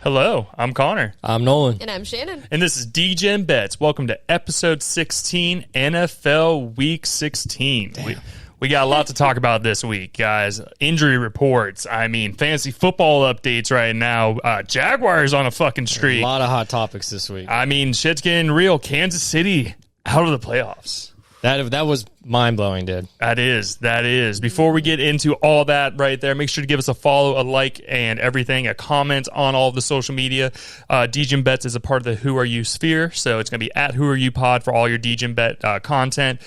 Hello, I'm Connor. I'm Nolan. And I'm Shannon. And this is Degen Bets. Welcome to episode 16, NFL Week 16. We got a lot to talk about this week, guys. Injury reports. Fantasy football updates right now. Jaguars on a fucking streak. A lot of hot topics this week. Shit's getting real. Kansas City out of the playoffs. That was mind-blowing, dude. That is. Before we get into all that right there, make sure to give us a follow, a like, and everything, a comment on all of the social media. Degen Bets is a part of the Who Are You sphere, so it's going to be at Who Are You Pod for all your Degen Bet content.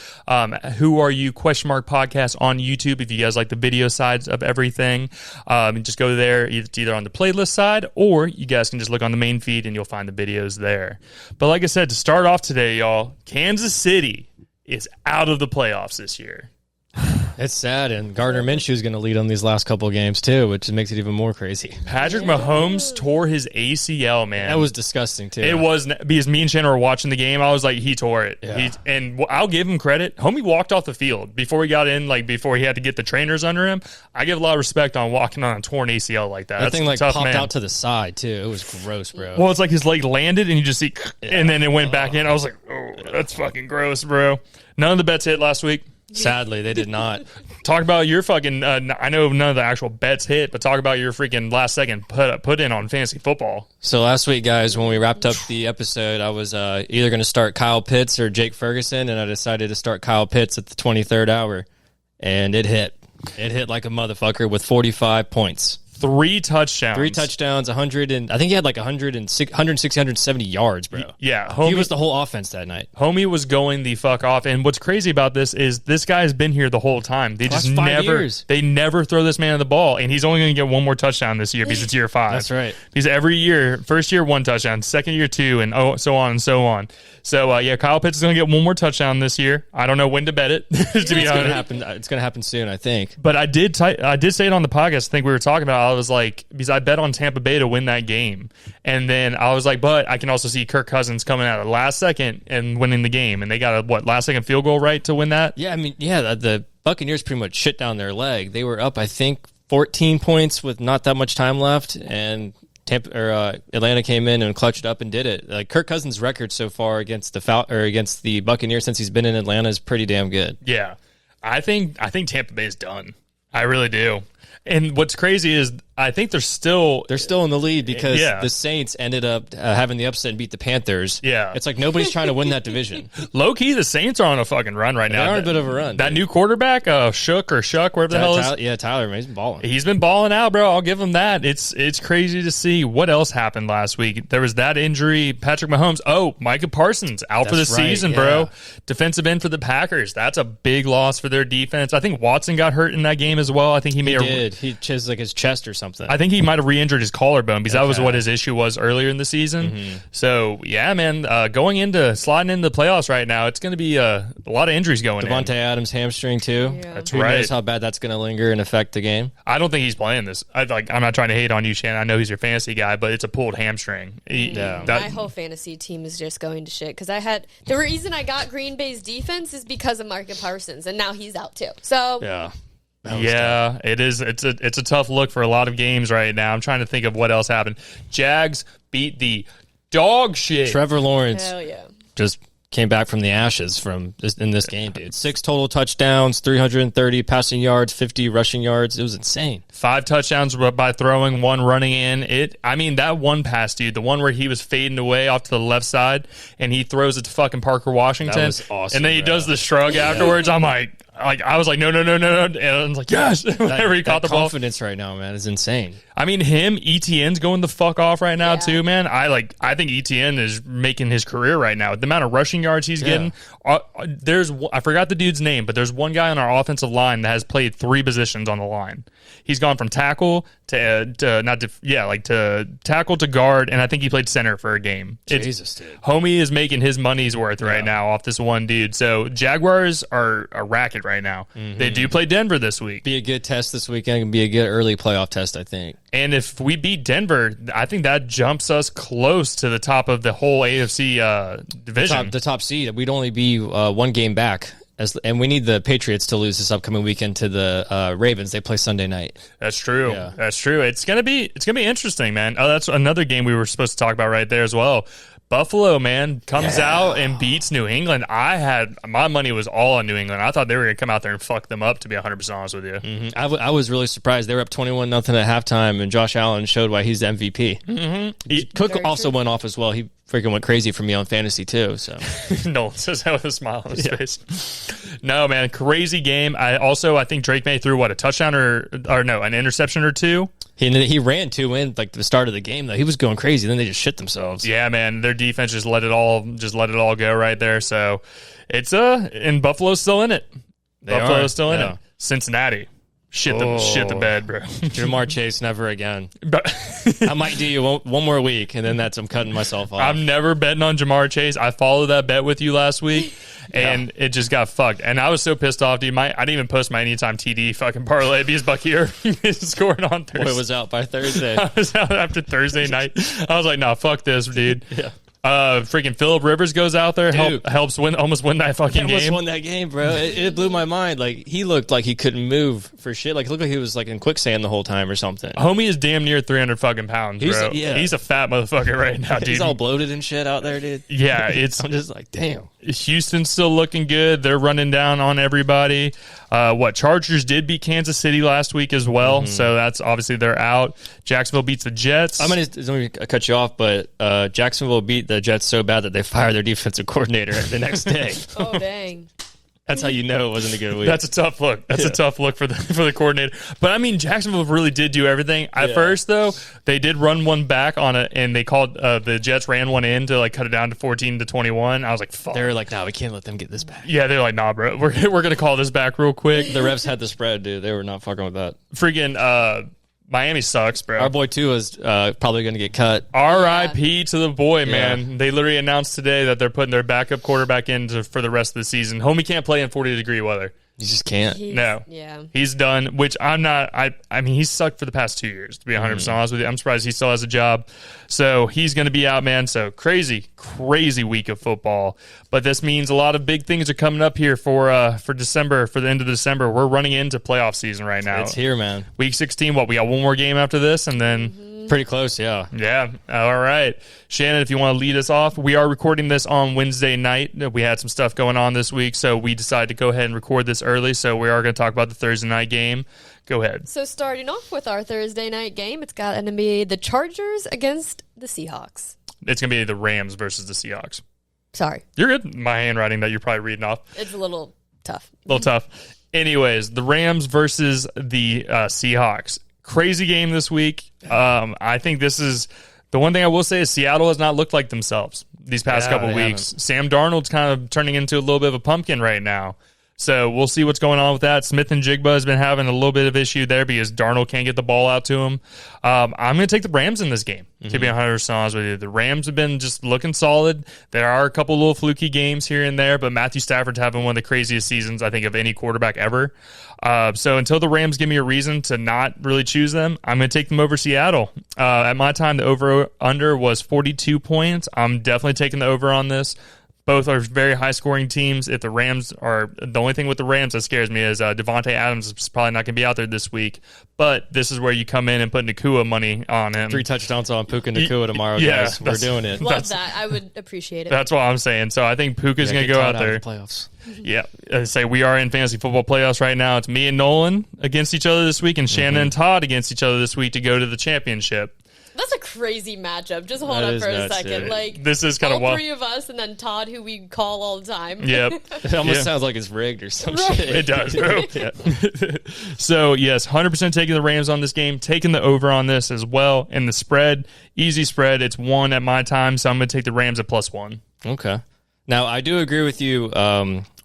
Who Are You ? Podcast on YouTube if you guys like the video sides of everything. Just go there. It's either on the playlist side, or you guys can just look on the main feed and you'll find the videos there. But like I said, to start off today, y'all, Kansas City is out of the playoffs this year. It's sad, and Gardner Minshew is going to lead them these last couple of games, too, which makes it even more crazy. Patrick Mahomes tore his ACL, man. That was disgusting, too. It was, because me and Shannon were watching the game. I was like, he tore it. Yeah. And I'll give him credit. Homie walked off the field before he got in, before he had to get the trainers under him. I give a lot of respect on walking on a torn ACL like that. That thing popped man. out to the side, too. It was gross, bro. Well, it's like his leg landed, and you just see, and then it went back in. I was like, oh, that's fucking gross, bro. None of the bets hit last week. Sadly, they did not. Talk about your fucking, I know none of the actual bets hit, but talk about your freaking last second put in on fantasy football. So last week, guys, when we wrapped up the episode, I was either going to start Kyle Pitts or Jake Ferguson, and I decided to start Kyle Pitts at the 23rd hour, and it hit. It hit like a motherfucker with 45 points. 3 touchdowns. 3 touchdowns, 100 and I think he had like 160, 170 yards, bro. Yeah, he was the whole offense that night. Homie was going the fuck off. And what's crazy about this is this guy's been here the whole time. They just never throw this man the ball, and he's only going to get one more touchdown this year because it's year 5. That's right. Because every year, first year 1 touchdown, second year 2, and so on and so on. So Kyle Pitts is going to get one more touchdown this year. I don't know when to bet it. To be honest, it's going to happen soon, I think. But I did say it on the podcast. I think we were talking about. I was like, because I bet on Tampa Bay to win that game, and then I was like, but I can also see Kirk Cousins coming out at the last second and winning the game, and they got a last second field goal right to win that. Yeah, the Buccaneers pretty much shit down their leg. They were up, I think, 14 points with not that much time left, and Atlanta came in and clutched up and did it. Like Kirk Cousins' record so far against the Buccaneers since he's been in Atlanta is pretty damn good. Yeah, I think Tampa Bay is done. I really do. And what's crazy is I think they're still in the lead because the Saints ended up having the upset and beat the Panthers. Yeah. It's like nobody's trying to win that division. Low-key, the Saints are on a fucking run right now. They're on a bit of a run. That new quarterback, Shuck, whatever the hell is. Yeah, Tyler, he's been balling. He's been balling out, bro. I'll give him that. It's crazy to see what else happened last week. There was that injury. Patrick Mahomes. Oh, Micah Parsons out for the season, bro. Defensive end for the Packers. That's a big loss for their defense. I think Watson got hurt in that game as well. I think he did. He chiseled like his chest or something. I think he might have re-injured his collarbone because that was what his issue was earlier in the season. Mm-hmm. So, yeah, man, sliding into the playoffs right now, it's going to be a lot of injuries going Devontae Adams' hamstring, too. Yeah. That's Who right. knows how bad that's going to linger and affect the game? I don't think he's playing this. I'm not trying to hate on you, Shannon. I know he's your fantasy guy, but it's a pulled hamstring. My whole fantasy team is just going to shit because the reason I got Green Bay's defense is because of Micah Parsons, and now he's out, too. So, yeah. Yeah, it is. It's a tough look for a lot of games right now. I'm trying to think of what else happened. Jags beat the dog shit. Trevor Lawrence hell yeah. just came back from the ashes in this game, dude. 6 total touchdowns, 330 passing yards, 50 rushing yards. It was insane. 5 touchdowns by throwing, 1 running in. That one pass, dude, the one where he was fading away off to the left side, and he throws it to fucking Parker Washington. That was awesome. And then he does the shrug afterwards. I'm like, I was like, no. And I was like, yes. Whenever he caught the ball. Confidence right now, man, is insane. ETN's going the fuck off right now, too, man. I think ETN is making his career right now. The amount of rushing yards he's getting. I forgot the dude's name, but there's one guy on our offensive line that has played 3 positions on the line. He's gone from tackle to tackle to guard, and I think he played center for a game. Jesus, dude. Homie is making his money's worth right now off this one dude. So Jaguars are a racket right now. Mm-hmm. They do play Denver this week. Be a good test this weekend. Be a good early playoff test, I think. And if we beat Denver, I think that jumps us close to the top of the whole AFC division. The top seed. We'd only be 1 game back And we need the Patriots to lose this upcoming weekend to the Ravens. They play Sunday night. That's true. Yeah. That's true. It's gonna be interesting, man. Oh, that's another game we were supposed to talk about right there as well. Buffalo, man, comes out and beats New England. My money was all on New England. I thought they were going to come out there and fuck them up, to be 100% honest with you. Mm-hmm. I was really surprised. They were up 21-0 at halftime, and Josh Allen showed why he's the MVP. Mm-hmm. Cook also went off as well. He freaking went crazy for me on fantasy, too. So Nolan says that with a smile on his face. No, man, crazy game. I think Drake May threw, a touchdown or no, an interception or two? He ran 2 in the start of the game though. He was going crazy. Then they just shit themselves. Yeah, man. Their defense just let it all go right there. So it's and Buffalo's still in it. Buffalo's still in it. Cincinnati. Shit the bed, bro. Jamar Chase, never again. I might do you one more week, and then I'm cutting myself off. I'm never betting on Jamar Chase. I followed that bet with you last week, and it just got fucked. And I was so pissed off, dude. I didn't even post my anytime TD fucking parlay because Bucky scored on Thursday. Boy, it was out by Thursday. I was out after Thursday night. I was like, nah, fuck this, dude. Yeah. Freaking Phillip Rivers goes out there, helps almost win that fucking game. Almost won that game, bro. It blew my mind. Like, he looked like he couldn't move for shit. Like, it looked like he was in quicksand the whole time or something. Homie is damn near 300 fucking pounds, bro. He's a fat motherfucker right now, dude. He's all bloated and shit out there, dude. Yeah, I'm just like, damn. Houston's still looking good. They're running down on everybody. Chargers did beat Kansas City last week as well, so that's obviously they're out. Jacksonville beats the Jets. I'm going to cut you off, but Jacksonville beat the Jets so bad that they fired their defensive coordinator the next day. Oh, dang. That's how you know it wasn't a good week. That's a tough look. That's a tough look for the coordinator. But I mean, Jacksonville really did do everything. At first, though, they did run one back on it, and they called the Jets ran one in to cut it down to 14-21. I was like, fuck. They were like, nah, we can't let them get this back. Yeah, they're like, nah, bro, we're gonna call this back real quick. The refs had the spread, dude. They were not fucking with that. Freaking Miami sucks, bro. Our boy Tua is probably going to get cut. R.I.P. to the boy, man. They literally announced today that they're putting their backup quarterback in for the rest of the season. Homie can't play in 40-degree weather. You just can't. He's done, which I'm not. I mean, he's sucked for the past 2 years, to be 100% honest with you. I'm surprised he still has a job. So he's going to be out, man. So crazy week of football. But this means a lot of big things are coming up here for December, for the end of December. We're running into playoff season right now. It's here, man. Week 16, we got one more game after this, and then... Pretty close, yeah. Yeah. All right. Shannon, if you want to lead us off, we are recording this on Wednesday night. We had some stuff going on this week, so we decided to go ahead and record this early. So we are going to talk about the Thursday night game. Go ahead. So starting off with our Thursday night game, it's going to be the Chargers against the Seahawks. It's going to be the Rams versus the Seahawks. Sorry. You're good. My handwriting that you're probably reading off. It's a little tough. Anyways, the Rams versus the Seahawks. Crazy game this week. I think this is the one thing I will say is Seattle has not looked like themselves these past couple weeks. Haven't. Sam Darnold's kind of turning into a little bit of a pumpkin right now. So we'll see what's going on with that. Smith and Jigba has been having a little bit of issue there because Darnold can't get the ball out to him. I'm going to take the Rams in this game, to be 100% honest with you. The Rams have been just looking solid. There are a couple little fluky games here and there, but Matthew Stafford's having one of the craziest seasons, I think, of any quarterback ever. So until the Rams give me a reason to not really choose them, I'm going to take them over Seattle. At my time, the over-under was 42 points. I'm definitely taking the over on this. Both are very high-scoring teams. If the Rams are the only thing with the Rams that scares me is Devontae Adams is probably not going to be out there this week. But this is where you come in and put Nakua money on him. 3 touchdowns on Puka Nakua tomorrow, guys. We're doing it. Love that. I would appreciate it. That's what I'm saying. So I think Puka's going to go out there. Playoffs. Yeah, I say we are in fantasy football playoffs right now. It's me and Nolan against each other this week, and Shannon and Todd against each other this week to go to the championship. That's a crazy matchup. Just hold up for a second. Like, this is kind of all three of us, and then Todd, who we call all the time. Yep. It almost sounds like it's rigged or some shit. It does, bro. So, yes, 100% taking the Rams on this game, taking the over on this as well. And the spread, easy spread, it's 1 at my time, so I'm going to take the Rams at +1. Okay. Now, I do agree with you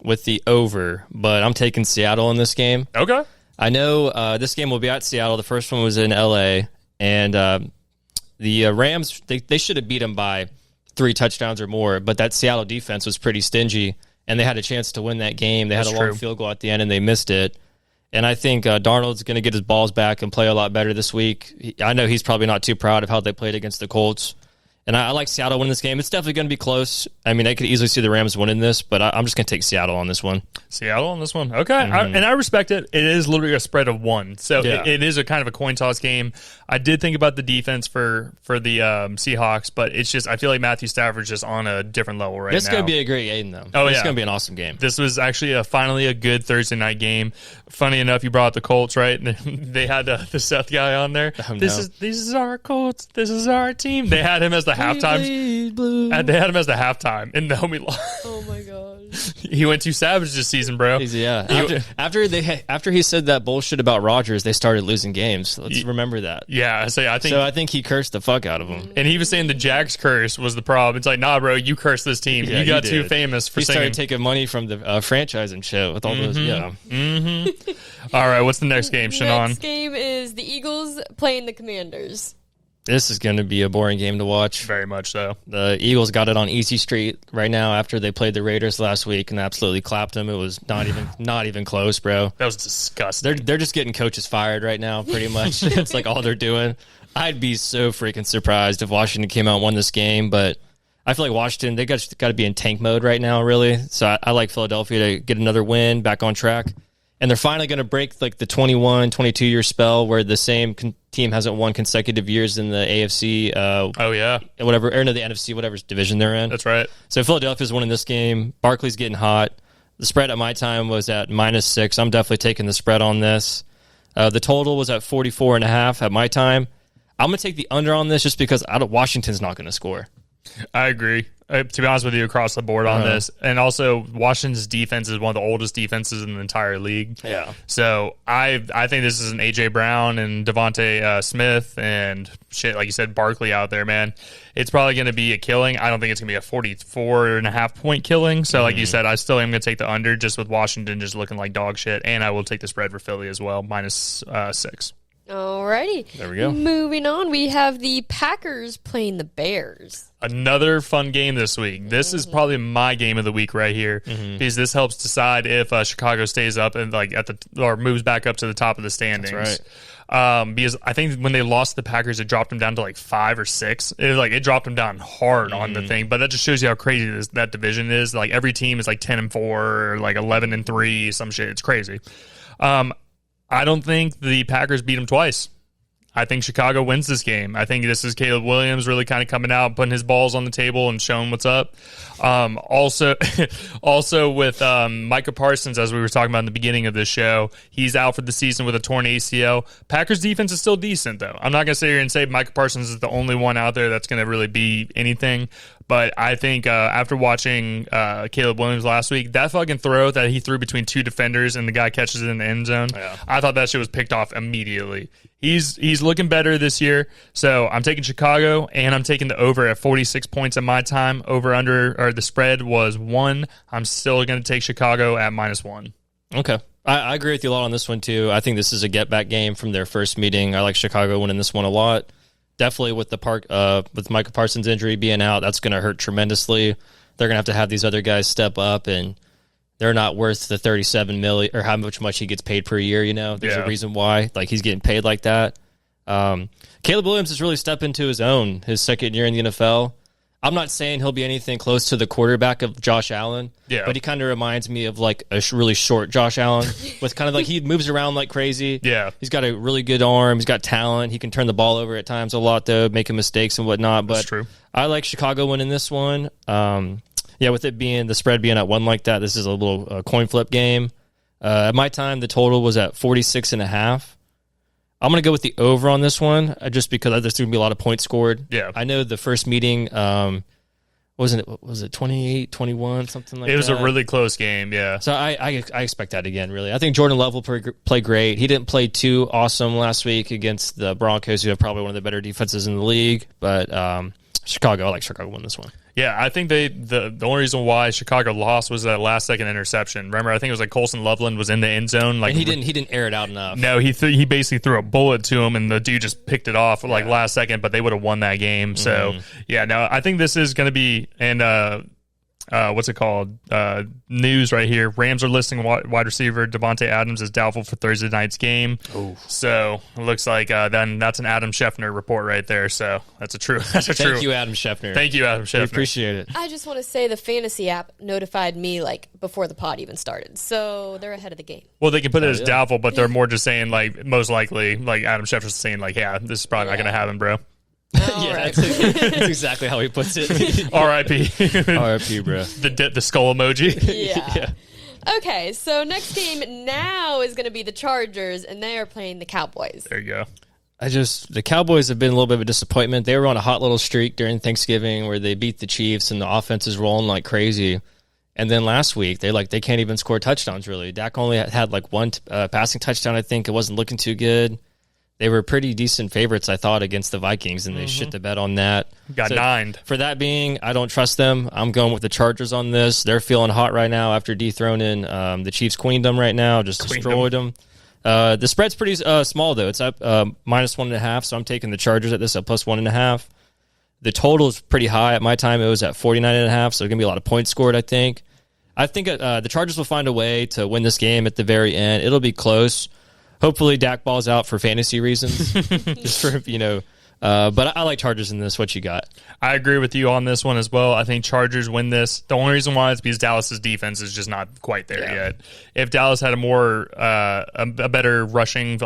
with the over, but I'm taking Seattle in this game. Okay. I know this game will be at Seattle. The first one was in L.A., and the Rams, they should have beat them by 3 touchdowns or more, but that Seattle defense was pretty stingy, and they had a chance to win that game. They had a long field goal at the end, and they missed it. And I think Darnold's going to get his balls back and play a lot better this week. I know he's probably not too proud of how they played against the Colts, And I like Seattle winning this game. It's definitely going to be close. I mean, I could easily see the Rams winning this, but I'm just going to take Seattle on this one. Seattle on this one? Okay. And I respect it. It is literally a spread of 1. So it is a kind of a coin toss game. I did think about the defense for the Seahawks, but it's just, I feel like Matthew Stafford's just on a different level right now. This is going to be a great game, though. Oh, It's going to be an awesome game. This was actually finally a good Thursday night game. Funny enough, you brought up the Colts, right? They had the Seth guy on there. Oh, no. This is our Colts. This is our team. They had him as the halftime. They had him as the halftime, and then we lost. Oh my gosh. He went too savage this season, bro. After he said that bullshit about Rodgers, they started losing games. Let's remember that. Yeah, I think he cursed the fuck out of him. And he was saying the Jags curse was the problem. It's like, nah, bro, you cursed this team. Yeah, you got did. too famous for he singing. started taking money from the franchising show with all those. Yeah. All right, what's the next game, Shannon? Next game is the Eagles playing the Commanders. This is going to be a boring game to watch. Very much so. The Eagles got it on easy street right now after they played the Raiders last week and absolutely clapped them. It was not even close, bro. That was disgusting. They're just getting coaches fired right now, pretty much. It's like all they're doing. I'd be so freaking surprised if Washington came out and won this game, but I feel like Washington, they got to be in tank mode right now, really. So I like Philadelphia to get another win, back on track. And they're finally going to break like the 21, 22-year spell where the same team hasn't won consecutive years in the AFC. The NFC, whatever division they're in. That's right. So Philadelphia's winning this game. Barkley's getting hot. The spread at my time was at -6. I'm definitely taking the spread on this. The total was at 44.5 at my time. I'm going to take the under on this just because Washington's not going to score. I agree. To be honest with you, across the board on this. And also, Washington's defense is one of the oldest defenses in the entire league. Yeah. So I think this is an A.J. Brown and Devontae Smith and shit, like you said, Barkley out there, man. It's probably going to be a killing. I don't think it's going to be a 44.5-point killing. So, like you said, I still am going to take the under just with Washington just looking like dog shit. And I will take the spread for Philly as well, -6. Alrighty. There we go. Moving on, we have the Packers playing the Bears. Another fun game this week. This is probably my game of the week right here because this helps decide if Chicago stays up and or moves back up to the top of the standings. That's right. Because I think when they lost the Packers, it dropped them down to like 5 or 6. It dropped them down hard on the thing. But that just shows you how crazy that division is. Like every team is like 10-4 or like 11-3, some shit. It's crazy. I don't think the Packers beat them twice. I think Chicago wins this game. I think this is Caleb Williams really kind of coming out, putting his balls on the table and showing what's up. Also with Micah Parsons, as we were talking about in the beginning of this show, he's out for the season with a torn ACL. Packers defense is still decent, though. I'm not going to sit here and say Micah Parsons is the only one out there that's going to really be anything. But I think after watching Caleb Williams last week, that fucking throw that he threw between 2 defenders and the guy catches it in the end zone, I thought that shit was picked off immediately. He's looking better this year. So I'm taking Chicago, and I'm taking the over at 46 points at my time. The spread was 1. I'm still going to take Chicago at -1. Okay. I agree with you a lot on this one, too. I think this is a get-back game from their first meeting. I like Chicago winning this one a lot. Definitely with with Micah Parsons' injury being out, that's going to hurt tremendously. They're going to have these other guys step up, and they're not worth the $37 million or how much he gets paid per year. There's a reason why. Like he's getting paid like that. Caleb Williams has really stepped into his own his second year in the NFL. I'm not saying he'll be anything close to the quarterback of Josh Allen, but he kind of reminds me of like a really short Josh Allen with kind of like he moves around like crazy. Yeah. He's got a really good arm. He's got talent. He can turn the ball over at times a lot, though, making mistakes and whatnot. But that's true. I like Chicago winning this one. With it being the spread being at 1 like that, this is a little coin flip game. At my time, the total was at 46.5. I'm going to go with the over on this one just because there's going to be a lot of points scored. Yeah. I know the first meeting, was it 28, 21, something like that? It was a really close game, yeah. So I expect that again, really. I think Jordan Love will play great. He didn't play too awesome last week against the Broncos, who have probably one of the better defenses in the league. But Chicago, I like Chicago win this one. Yeah, I think the only reason why Chicago lost was that last-second interception. Remember, I think it was like Colson Loveland was in the end zone. Like and he didn't air it out enough. No, he basically threw a bullet to him, and the dude just picked it off last second. But they would have won that game. So I think this is going to be what's it called? News right here. Rams are listing wide receiver Devontae Adams as doubtful for Thursday night's game. Oh. So it looks like then that's an Adam Schefter report right there. So that's a true. Thank you, Adam Schefter. Thank you, Adam Schefter. We appreciate it. I just want to say the fantasy app notified me like before the pod even started, so they're ahead of the game. Well, they can put it as doubtful, but they're more just saying like most likely, like Adam Schefter's saying like, yeah, this is probably not going to happen, bro. Right. That's exactly how he puts it. R.I.P. R.I.P. bro. The skull emoji. Yeah. Okay, so next game now is going to be the Chargers, and they are playing the Cowboys. There you go. The Cowboys have been a little bit of a disappointment. They were on a hot little streak during Thanksgiving where they beat the Chiefs and the offense is rolling like crazy. And then last week, they can't even score touchdowns, really. Dak only had like one passing touchdown, I think. It wasn't looking too good. They were pretty decent favorites, I thought, against the Vikings, and they shit the bed on that. Got nined. For that being, I don't trust them. I'm going with the Chargers on this. They're feeling hot right now after dethroning the Chiefs queendom right now, destroyed them. The spread's pretty small, though. It's up -1.5, so I'm taking the Chargers at this at +1.5. The total is pretty high. At my time, it was at 49.5, so there's going to be a lot of points scored, I think. I think the Chargers will find a way to win this game at the very end. It'll be close. Hopefully, Dak balls out for fantasy reasons. Just for, but I like Chargers in this. What you got? I agree with you on this one as well. I think Chargers win this. The only reason why is because Dallas's defense is just not quite there yet. If Dallas had a better rushing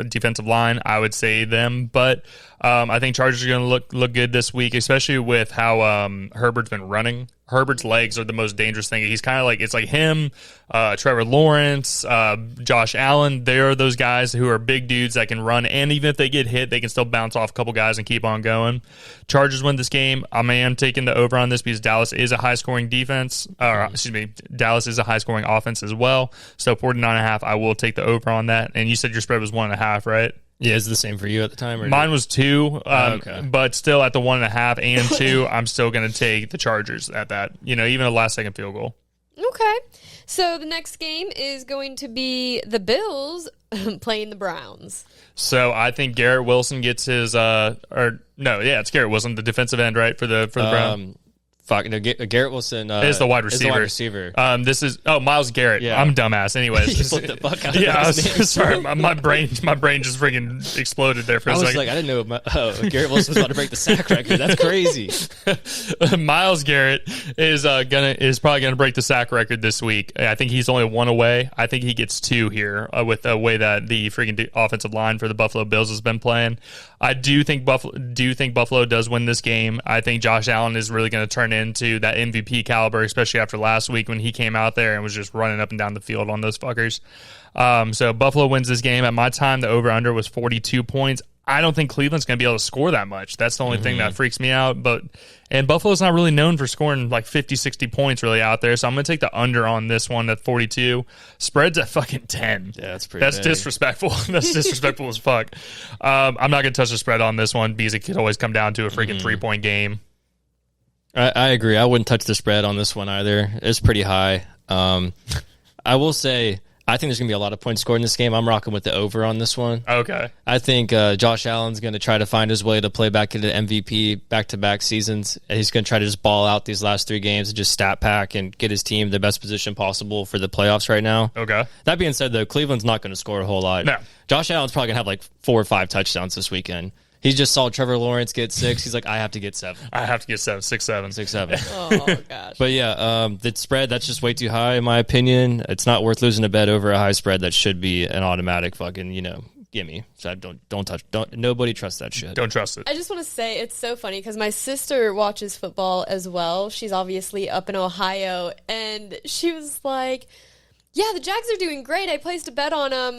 defensive line, I would say them. But I think Chargers are going to look good this week, especially with how Herbert's been running. Herbert's legs are the most dangerous thing. He's kind of like, it's like him, Trevor Lawrence, Josh Allen. They are those guys who are big dudes that can run, and even if they get hit, they can still bounce off a couple guys and keep on going. Chargers win this game. I am taking the over on this because Dallas is a high-scoring defense. Dallas is a high-scoring offense as well. So 49.5, I will take the over on that. And you said your spread was 1.5, right? Yeah, is it the same for you at the time? Or Mine was 2, okay. But still at the 1.5 and 2, I'm still going to take the Chargers at that. Even a last-second field goal. Okay. So the next game is going to be the Bills playing the Browns. So I think Garrett Wilson gets his it's Garrett Wilson, the defensive end, right, for the Browns. Garrett Wilson is the wide receiver. This is Myles Garrett. Yeah. I'm a dumbass. Anyways, you flipped the fuck out. Yeah, sorry. My brain just freaking exploded there for a second. I was like, I didn't know Garrett Wilson was about to break the sack record. That's crazy. Myles Garrett is probably gonna break the sack record this week. I think he's only 1 away. I think he gets 2 here with the way that the freaking offensive line for the Buffalo Bills has been playing. I do think Buffalo does win this game. I think Josh Allen is really going to turn into that MVP caliber, especially after last week when he came out there and was just running up and down the field on those fuckers. So Buffalo wins this game. At my time, the over-under was 42 points. I don't think Cleveland's going to be able to score that much. That's the only thing that freaks me out. And Buffalo's not really known for scoring like 50, 60 points really out there. So I'm going to take the under on this one at 42. Spread's at fucking 10. Yeah, that's big. Disrespectful. That's disrespectful as fuck. I'm not going to touch the spread on this one because it could always come down to a freaking 3-point game. I agree. I wouldn't touch the spread on this one either. It's pretty high. I will say, I think there's going to be a lot of points scored in this game. I'm rocking with the over on this one. Okay. I think Josh Allen's going to try to find his way to play back into MVP back-to-back seasons. And he's going to try to just ball out these last 3 games and just stat pack and get his team the best position possible for the playoffs right now. Okay. That being said, though, Cleveland's not going to score a whole lot. No. Josh Allen's probably going to have like 4 or 5 touchdowns this weekend. He just saw Trevor Lawrence get 6. He's like, I have to get 7. I have to get 7. 6-7. 6-7. Oh, gosh. But yeah, the spread, that's just way too high in my opinion. It's not worth losing a bet over a high spread. That should be an automatic fucking, gimme. So nobody trust that shit. Don't trust it. I just want to say it's so funny because my sister watches football as well. She's obviously up in Ohio, and she was like, yeah, the Jags are doing great. I placed a bet on them.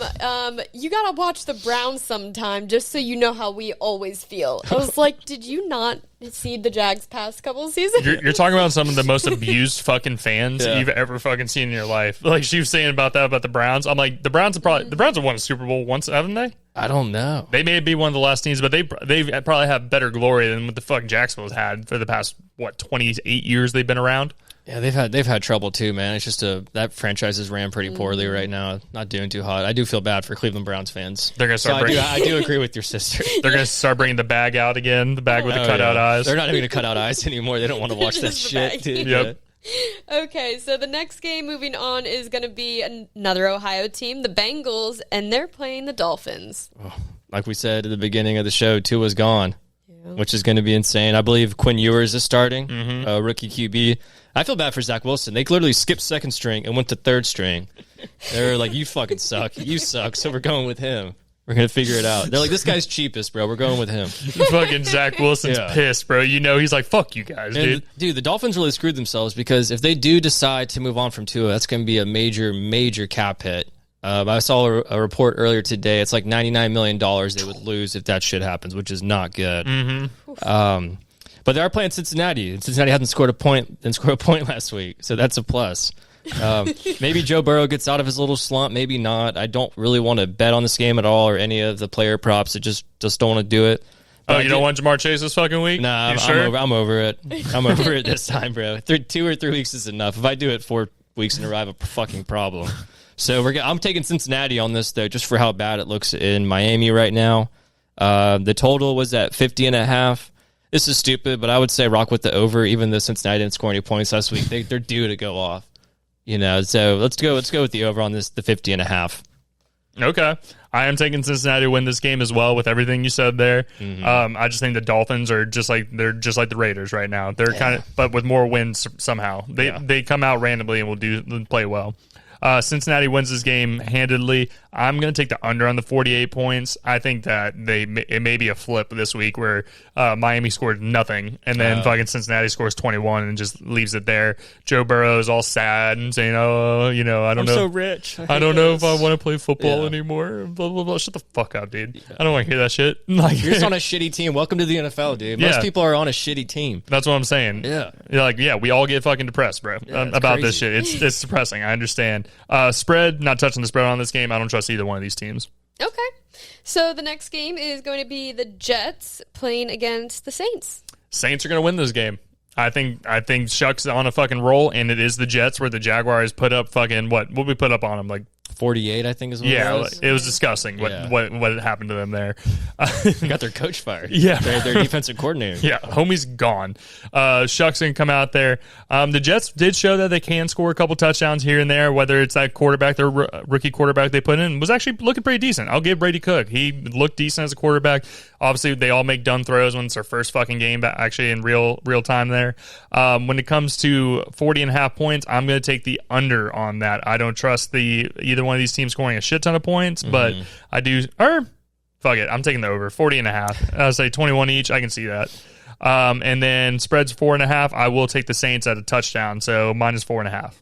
You got to watch the Browns sometime just so you know how we always feel. I was like, did you not see the Jags past couple of seasons? You're talking about some of the most abused fucking fans you've ever fucking seen in your life. Like she was saying about the Browns. I'm like, the Browns have won a Super Bowl once, haven't they? I don't know. They may be one of the last teams, but they probably have better glory than what the fucking Jacksonville's had for the past 28 years they've been around. Yeah, they've had trouble too, man. It's just that franchise is ran pretty poorly right now. Not doing too hot. I do feel bad for Cleveland Browns fans. They're gonna start bringing. I do agree with your sister. They're gonna start bringing the bag out again. The bag with the cutout eyes. They're not even gonna cut out eyes anymore. They don't want to watch that shit, dude. Yep. Okay, so the next game moving on is going to be another Ohio team, the Bengals, and they're playing the Dolphins. Like we said at the beginning of the show, Tua's gone, which is going to be insane. I believe Quinn Ewers is starting, rookie QB. I feel bad for Zach Wilson. They literally skipped second string and went to third string. They were like, you fucking suck. You suck, so we're going with him. We're going to figure it out. They're like, this guy's cheapest, bro. We're going with him. Fucking Zach Wilson's pissed, bro. You know, he's like, fuck you guys, dude. Dude, the Dolphins really screwed themselves because if they do decide to move on from Tua, that's going to be a major, major cap hit. I saw a report earlier today. It's like $99 million they would lose if that shit happens, which is not good. But they are playing Cincinnati, and Cincinnati hasn't scored a point last week, so that's a plus. Maybe Joe Burrow gets out of his little slump, maybe not. I don't really want to bet on this game at all or any of the player props. I just don't want to do it. But you don't want Jamar Chase this fucking week? Nah, I'm over it. I'm over it this time, bro. 2 or 3 weeks is enough. If I do it 4 weeks in a row, I have a fucking problem. So I'm taking Cincinnati on this, though, just for how bad it looks in Miami right now. The total was at 50.5. This is stupid, but I would say rock with the over, even though Cincinnati didn't score any points last week. They're due to go off. You know, so let's go with the over on this, the 50.5. Okay. I am taking Cincinnati to win this game as well with everything you said there. I just think the Dolphins are just like the Raiders right now. They're kind of, but with more wins somehow. They come out randomly and will play well. Cincinnati wins this game handedly. I'm going to take the under on the 48 points. I think that it may be a flip this week where Miami scored nothing, and then fucking Cincinnati scores 21 and just leaves it there. Joe Burrow is all sad and saying, "Oh, I don't know. I'm so rich. I don't know if I want to play football anymore." Blah blah blah. Shut the fuck up, dude. I don't want to hear that shit. Like, you're just on a shitty team. Welcome to the NFL, dude. Most people are on a shitty team. That's what I'm saying. Yeah. You're like, we all get fucking depressed, bro, about this shit. It's depressing. I understand. Spread, not touching the spread on this game. I don't trust either one of these teams. Okay. So the next game is going to be the Jets playing against the Saints. Saints are going to win this game. I think Shuck's on a fucking roll, and it is the Jets where the Jaguars put up fucking what we put up on them, like 48, I think is what it was. It was disgusting what happened to them there. Got their coach fired. Yeah. Their defensive coordinator. Yeah, homie's gone. Shucks didn't come out there. The Jets did show that they can score a couple touchdowns here and there, whether it's that quarterback, their rookie quarterback they put in, was actually looking pretty decent. I'll give Brady Cook. He looked decent as a quarterback. Obviously, they all make dumb throws when it's their first fucking game, but actually in real time there. When it comes to 40.5 points, I'm going to take the under on that. I don't trust either one of these teams scoring a shit ton of points, but I do. Or fuck it, I'm taking the over 40.5. I'll say 21 each. I can see that. And then spreads 4.5. I will take the Saints at a touchdown, so -4.5.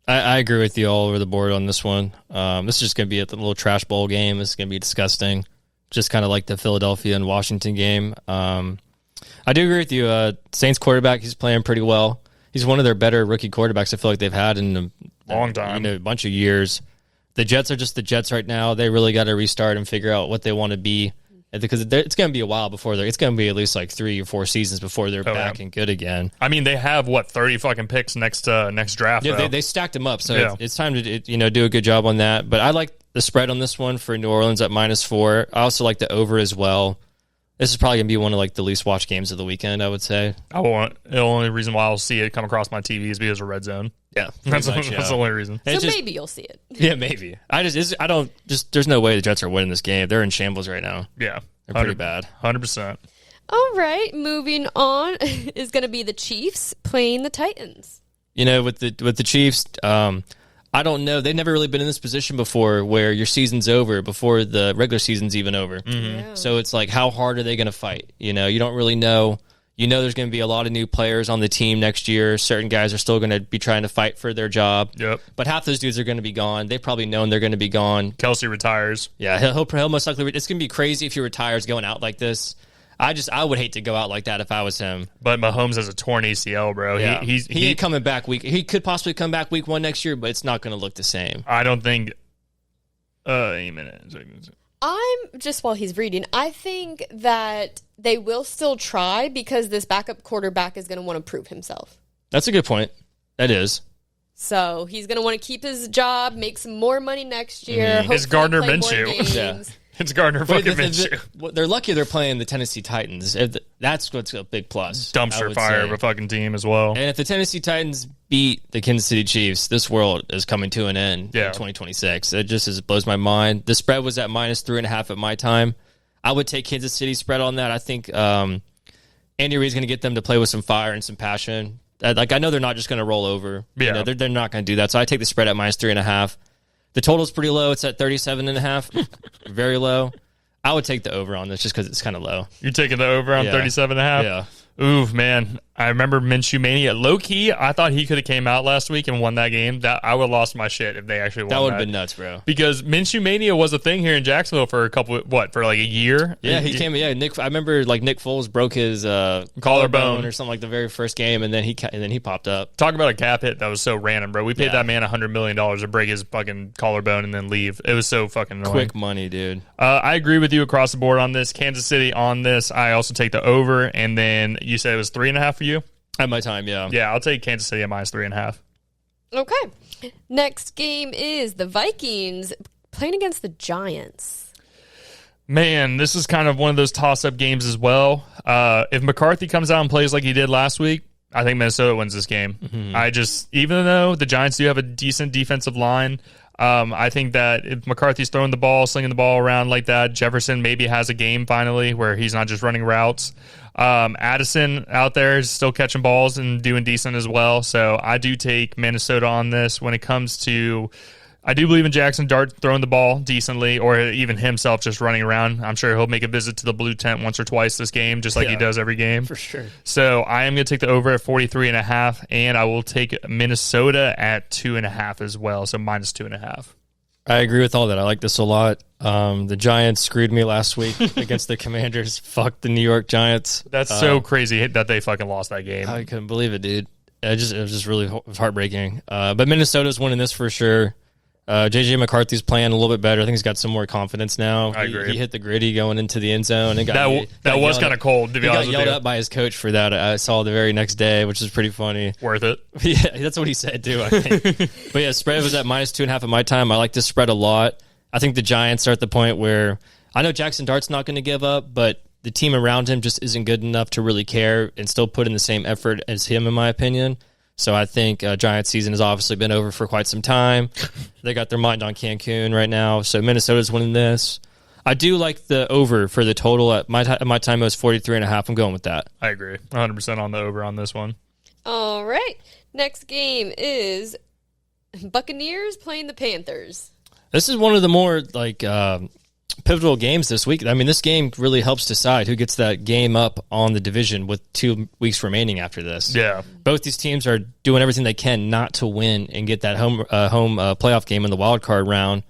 I agree with you all over the board on this one. This is just going to be a little trash bowl game. This is going to be disgusting. Just kind of like the Philadelphia and Washington game. I do agree with you. Saints quarterback, he's playing pretty well. He's one of their better rookie quarterbacks I feel like they've had in a long time, a bunch of years. The Jets are just the Jets right now. They really got to restart and figure out what they want to be, because it's going to be a while before it's going to be at least like 3 or 4 seasons before they're back and good again. I mean, they have 30 fucking picks next draft. Yeah, they stacked them up, so it's time to do a good job on that. But I like the spread on this one for New Orleans at -4. I also like the over as well. This is probably going to be one of like the least watched games of the weekend, I would say. The only reason why I'll see it come across my TV is because of Red Zone. Yeah, that's the only reason. So maybe you'll see it. Yeah, maybe. There's no way the Jets are winning this game. They're in shambles right now. Yeah, they're pretty bad. 100%. All right, moving on is going to be the Chiefs playing the Titans. With the Chiefs, I don't know. They've never really been in this position before where your season's over before the regular season's even over. Yeah. So it's like, how hard are they going to fight? You don't really know. There's going to be a lot of new players on the team next year. Certain guys are still going to be trying to fight for their job. Yep. But half those dudes are going to be gone. They've probably known they're going to be gone. Kelsey retires. Yeah, he'll most likely. It's going to be crazy if he retires going out like this. I would hate to go out like that if I was him. But Mahomes has a torn ACL, bro. Yeah. He ain't coming back He could possibly come back week 1 next year, but it's not going to look the same. I don't think. A minute. While he's reading, I think that they will still try because this backup quarterback is going to want to prove himself. That's a good point. That is. So he's going to want to keep his job, make some more money next year. His Gardner Minshew. Yeah. It's Gardner fucking Minshew. They're lucky they're playing the Tennessee Titans. That's what's a big plus. Dumpster fire of a fucking team as well. And if the Tennessee Titans beat the Kansas City Chiefs, this world is coming to an end in 2026. It just blows my mind. The spread was at -3.5 at my time. I would take Kansas City spread on that. I think Andy Reid's going to get them to play with some fire and some passion. I know they're not just going to roll over. Yeah. They're not going to do that. So I take the spread at -3.5. The total's pretty low. It's at 37.5. Very low. I would take the over on this just because it's kind of low. You're taking the over on 37.5? Yeah. Ooh, man. I remember Minshew Mania. Low-key, I thought he could have came out last week and won that game. That I would have lost my shit if they actually won that. That would have been nuts, bro. Because Minshew Mania was a thing here in Jacksonville for for like a year? Yeah, he came. Yeah, I remember Nick Foles broke his collarbone or something like the very first game, and then he popped up. Talk about a cap hit that was so random, bro. We paid that man $100 million to break his fucking collarbone and then leave. It was so fucking annoying. Quick money, dude. I agree with you across the board on this. Kansas City on this. I also take the over, and then you said it was 3.5 for you? At my time, yeah. Yeah, I'll take Kansas City at -3.5. Okay. Next game is the Vikings playing against the Giants. Man, this is kind of one of those toss-up games as well. If McCarthy comes out and plays like he did last week, I think Minnesota wins this game. Mm-hmm. Even though the Giants do have a decent defensive line, I think that if McCarthy's throwing the ball, slinging the ball around like that, Jefferson maybe has a game finally where he's not just running routes. Addison out there is still catching balls and doing decent as well. So I do take Minnesota on this when it comes to... I do believe in Jackson Dart throwing the ball decently, or even himself just running around. I'm sure he'll make a visit to the blue tent once or twice this game, just like he does every game. For sure. So I am going to take the over at 43.5, and I will take Minnesota at 2.5 as well, so -2.5. I agree with all that. I like this a lot. The Giants screwed me last week against the Commanders. Fuck the New York Giants. That's so crazy that they fucking lost that game. I couldn't believe it, dude. It was just really heartbreaking. But Minnesota's winning this for sure. J.J. McCarthy's playing a little bit better. I think he's got some more confidence now. I agree. He hit the gritty going into the end zone. And that was kind of cold, to be honest with you. He got yelled at by his coach for that. I saw the very next day, which is pretty funny. Worth it. Yeah, that's what he said, too, I think. But yeah, spread was at -2.5 at my time. I like this spread a lot. I think the Giants are at the point where I know Jackson Dart's not going to give up, but the team around him just isn't good enough to really care and still put in the same effort as him, in my opinion. So I think Giants season has obviously been over for quite some time. They got their mind on Cancun right now. So Minnesota's winning this. I do like the over for the total. At my time, it was 43.5. I'm going with that. I agree. 100% on the over on this one. All right. Next game is Buccaneers playing the Panthers. This is one of the more pivotal games this week. I mean, this game really helps decide who gets that game up on the division with 2 weeks remaining after this. Yeah. Both these teams are doing everything they can not to win and get that home playoff game in the wild card round.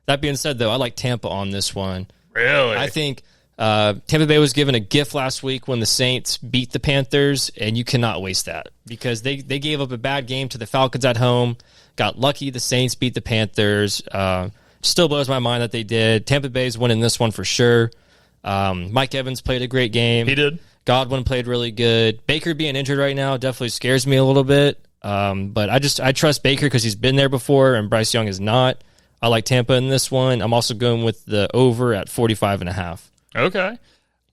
That being said, though, I like Tampa on this one. Really? I think Tampa Bay was given a gift last week when the Saints beat the Panthers, and you cannot waste that because they gave up a bad game to the Falcons at home, got lucky the Saints beat the Panthers. Still blows my mind that they did. Tampa Bay's winning this one for sure. Mike Evans played a great game. He did. Godwin played really good. Baker being injured right now definitely scares me a little bit. But I trust Baker because he's been there before, and Bryce Young is not. I like Tampa in this one. I'm also going with the over at 45.5. Okay.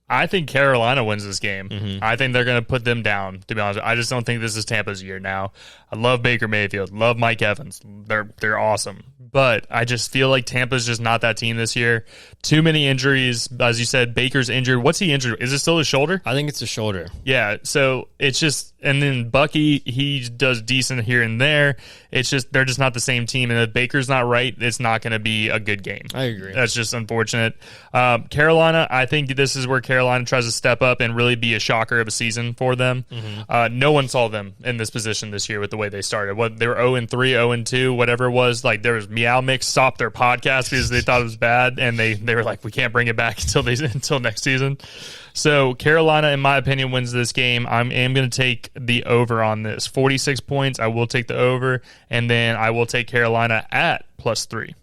I think Carolina wins this game. Mm-hmm. I think they're going to put them down, to be honest. I just don't think this is Tampa's year now. I love Baker Mayfield. Love Mike Evans. They're awesome. But I just feel like Tampa's just not that team this year. Too many injuries. As you said, Baker's injured. What's he injured? Is it still his shoulder? I think it's a shoulder. Yeah, so it's just... And then Bucky, he does decent here and there. It's just they're just not the same team. And if Baker's not right, it's not going to be a good game. I agree. That's just unfortunate. Carolina, I think this is where Carolina tries to step up and really be a shocker of a season for them. Mm-hmm. No one saw them in this position this year with the way they started. They were 0-3, 0-2, whatever it was. Like there was Meow Mix stopped their podcast because they thought it was bad, and they were like, we can't bring it back until next season. So Carolina, in my opinion, wins this game. I am going to take the over on this. 46 points. I will take the over, and then I will take Carolina at +3.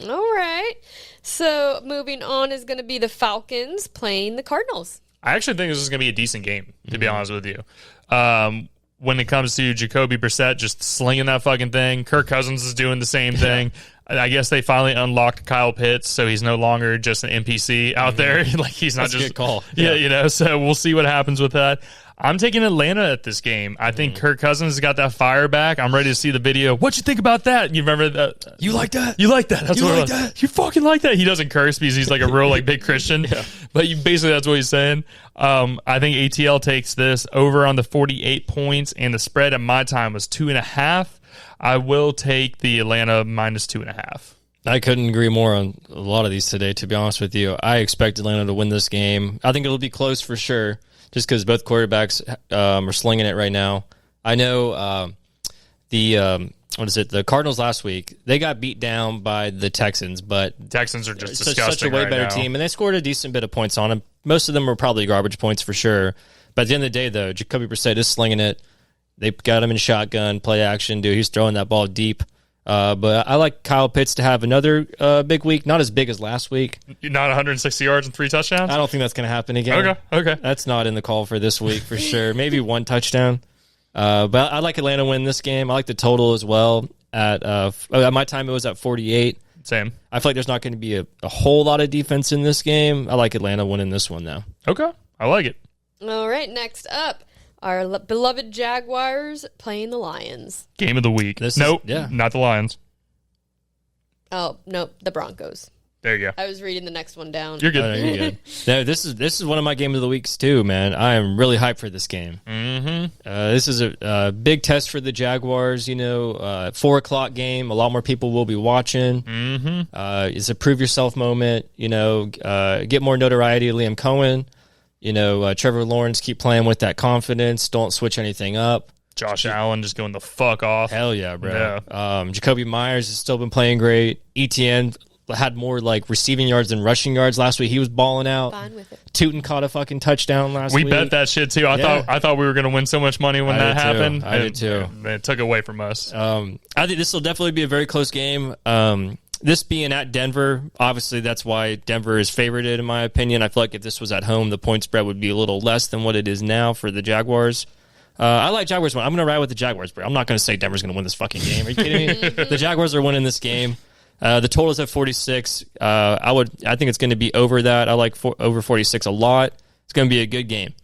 All right. So moving on is going to be the Falcons playing the Cardinals. I actually think this is going to be a decent game, to be honest with you. when it comes to Jacoby Brissett just slinging that fucking thing. Kirk Cousins is doing the same thing. I guess they finally unlocked Kyle Pitts, so he's no longer just an NPC out there. Like he's not That's just a good call. Yeah, so we'll see what happens with that. I'm taking Atlanta at this game. I think Kirk Cousins has got that fire back. I'm ready to see the video. What you think about that? You remember that? You like that? You like that? That's You what like that? You fucking like that? He doesn't curse because he's like a real like big Christian. But basically that's what he's saying. I think ATL takes this over on the 48 points, and the spread at my time was 2.5. I will take the Atlanta minus 2.5. I couldn't agree more on a lot of these today, to be honest with you. I expect Atlanta to win this game. I think it'll be close for sure, just because both quarterbacks are slinging it right now. I know the Cardinals last week, they got beat down by the Texans, but Texans are just such disgusting a way right better now. team, and they scored a decent bit of points on them. Most of them were probably garbage points for sure. But at the end of the day, though, Jacoby Brissett is slinging it. They got him in shotgun, play action, dude. He's throwing that ball deep. But I like Kyle Pitts to have another big week, not as big as last week. Not 160 yards and 3 touchdowns? I don't think that's going to happen again. Okay. That's not in the call for this week for sure. Maybe 1 touchdown. But I like Atlanta win this game. I like the total as well. At my time, it was at 48. Same. I feel like there's not going to be a whole lot of defense in this game. I like Atlanta winning this one, though. Okay. I like it. All right, next up, our beloved Jaguars playing the Lions. Game of the week. Not the Lions. Oh, nope, the Broncos. There you go. I was reading the next one down. You're good. You're good. No, this is one of my game of the weeks too, man. I am really hyped for this game. This is a big test for the Jaguars. 4:00 game. A lot more people will be watching. It's a prove yourself moment. Get more notoriety. Liam Cohen. Trevor Lawrence, keep playing with that confidence. Don't switch anything up. Josh Allen just going the fuck off. Hell yeah, bro. Yeah. Jacoby Myers has still been playing great. ETN had more like receiving yards than rushing yards last week. He was balling out. Fine with it. Tootin caught a fucking touchdown last week. We bet that shit too. I thought we were going to win so much money when that happened. I did too. It took away from us. I think this will definitely be a very close game. This being at Denver, obviously that's why Denver is favorited in my opinion. I feel like if this was at home, the point spread would be a little less than what it is now for the Jaguars. I like Jaguars. I'm going to ride with the Jaguars, bro. I'm not going to say Denver's going to win this fucking game. Are you kidding me? The Jaguars are winning this game. The total's at 46. I think it's going to be over that. I like over 46 a lot. It's going to be a good game.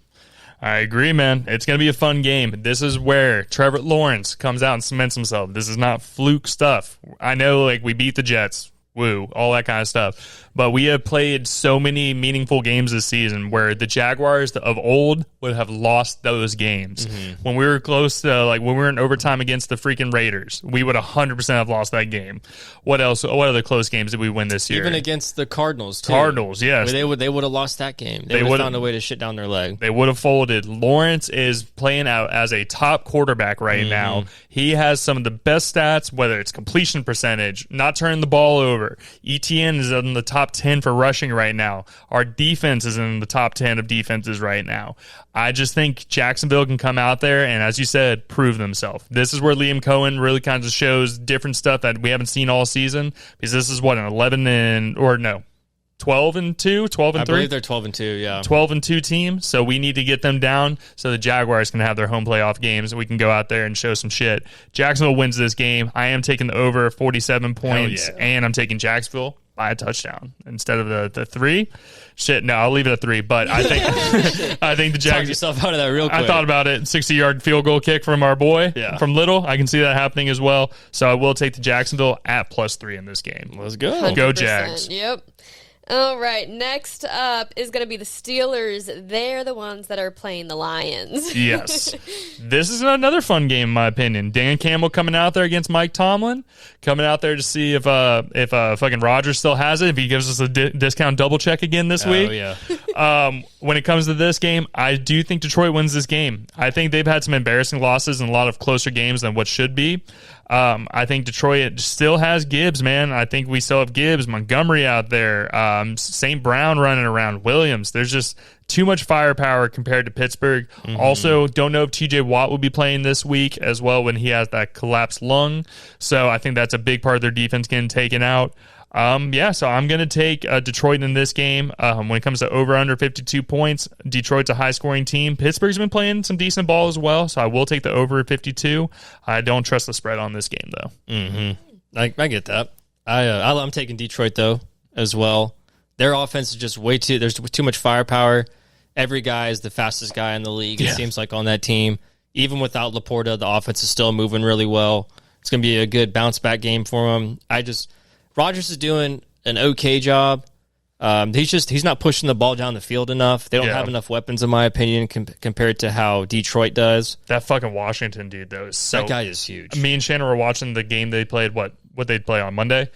I agree, man. It's going to be a fun game. This is where Trevor Lawrence comes out and cements himself. This is not fluke stuff. I know, we beat the Jets. Woo, all that kind of stuff. But we have played so many meaningful games this season where the Jaguars of old would have lost those games. When we were close to, when we were in overtime against the freaking Raiders, we would 100% have lost that game. What else? What other close games did we win this year? Even against the Cardinals, too. Cardinals, yes. They would have lost that game. They would have found a way to shit down their leg. They would have folded. Lawrence is playing out as a top quarterback right now. He has some of the best stats, whether it's completion percentage, not turning the ball over. ETN is in the top 10 for rushing right now. Our defense is in the top 10 of defenses right now. I just think Jacksonville can come out there and, as you said, prove themselves. This is where Liam Cohen really kind of shows different stuff that we haven't seen all season, because this is what, an 12 and 2, 12 and 3. I believe they're 12 and 2, yeah. 12 and 2 team, so we need to get them down so the Jaguars can have their home playoff games and we can go out there and show some shit. Jacksonville wins this game. I am taking the over 47 points, and I'm taking Jacksonville by a touchdown instead of the 3. Shit, no, I'll leave it at 3, but I think I think the Jags. Talk yourself out of that real quick. I thought about it. 60-yard field goal kick from our boy from Little. I can see that happening as well. So I will take the Jacksonville at +3 in this game. Let's go. 100%. Go Jags. Yep. All right, next up is going to be the Steelers. They're the ones that are playing the Lions. Yes. This is another fun game, in my opinion. Dan Campbell coming out there against Mike Tomlin, coming out there to see if fucking Rodgers still has it, if he gives us a discount double check again this week. Yeah. When it comes to this game, I do think Detroit wins this game. I think they've had some embarrassing losses in a lot of closer games than what should be. I think Detroit still has Gibbs, man. I think we still have Gibbs, Montgomery out there, St. Brown running around, Williams. There's just too much firepower compared to Pittsburgh. Also, don't know if TJ Watt will be playing this week as well when he has that collapsed lung. So I think that's a big part of their defense getting taken out. So I'm going to take Detroit in this game. When it comes to over-under 52 points, Detroit's a high-scoring team. Pittsburgh's been playing some decent ball as well, so I will take the over at 52. I don't trust the spread on this game, though. Mm-hmm. I get that. I'm taking Detroit, though, as well. Their offense is just there's too much firepower. Every guy is the fastest guy in the league, it seems like, on that team. Even without Laporta, the offense is still moving really well. It's going to be a good bounce-back game for him. Rodgers is doing an okay job. He's not pushing the ball down the field enough. They don't have enough weapons, in my opinion, compared to how Detroit does. That fucking Washington dude, though, is so... That guy is huge. Me and Shannon were watching the game they played, what they'd play on Monday.